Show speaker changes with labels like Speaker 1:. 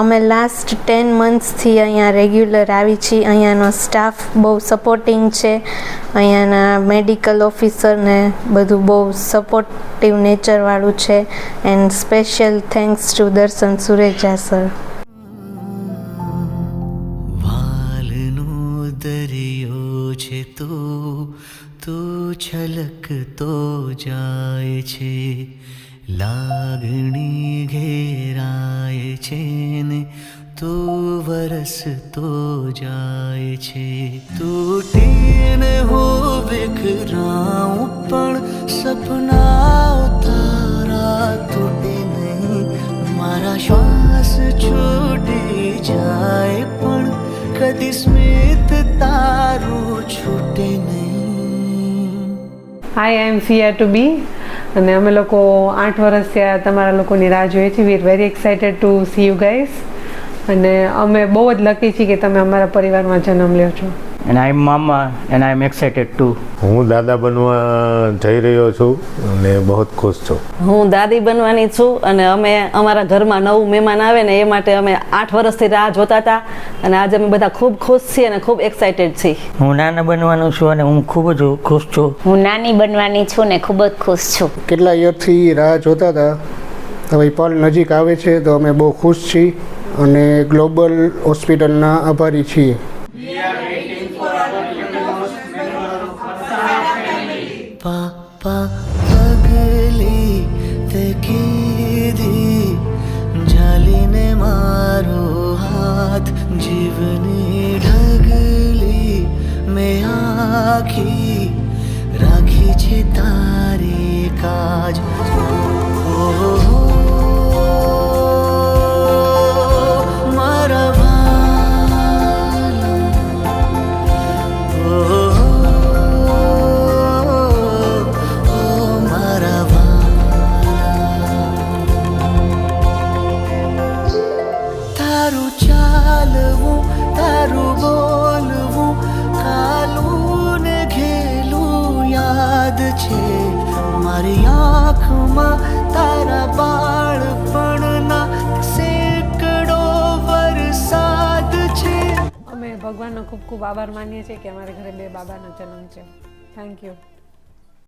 Speaker 1: અમે લાસ્ટ 10 મંથ્સથી અહીંયા રેગ્યુલર આવી છીએ. અહીંયાનો સ્ટાફ બહુ સપોર્ટિંગ છે. અહીંયાના મેડિકલ ઓફિસરને બધું બહુ સપોર્ટિવ નેચરવાળું છે. એન્ડ સ્પેશિયલ થેન્ક્સ ટુ દર્શન સુરેજા સર.
Speaker 2: દરિયો છે તું છલકતો જાય છે, લાગણી ઘેરાય છે ને તું વરસતો જાય છે. તૂટીને હું વિખરાઉં પણ સપના તારા તૂટે નહીં. મારા શ્વાસ છૂટી જાય પણ કદી સ્મિત તારું છૂટે નહીં.
Speaker 3: હાય, આઈ એમ સિયા ટુ બી અને અમે લોકો 8 વર્ષ થયા તમારા લોકોની રાહ જોઈએ છીએ. We are very excited to see you guys અને અમે બહુ જ લકી છીએ કે તમે અમારા પરિવારમાં જન્મ લ્યો છો.
Speaker 4: And I'm Mama and I'm excited too.
Speaker 5: હું દાદા બનવા જઈ રહ્યો છું અને બહુ ખુશ છું.
Speaker 6: હું દાદી બનવાની છું અને અમે અમારા ઘરમાં નવું મહેમાન આવે ને એ માટે અમે 8 વર્ષથી રાહ જોતા હતા અને આજે અમે બધા ખૂબ ખુશ છીએ અને ખૂબ એક્સાઇટેડ છીએ.
Speaker 4: હું નાના બનવાનું છું અને હું ખૂબ જ ખુશ છું.
Speaker 7: હું નાની બનવાની છું ને ખૂબ જ ખુશ છું.
Speaker 8: કેટલા યરથી રાહ જોતા હતા, હવે પલ નજીક આવે છે તો અમે બહુ ખુશ છીએ અને ગ્લોબલ હોસ્પિટલના આભારી છીએ.
Speaker 2: પાપા પગલી તે કીધી ઝાલીને મારો હાથ, જીવની ઢગલી મેં આખી રાખી છે તારી કાજ. મારા તારું બોલવું કાલું ને ઘેલું યાદ છે. મારી આંખમાં તારા બાળપણના સેંકડો વરસાદ છે.
Speaker 3: અમે ભગવાનનો ખૂબ ખૂબ આભાર માનીએ છીએ કે અમારા ઘરે 2 બાબાનો જન્મ છે. Thank you.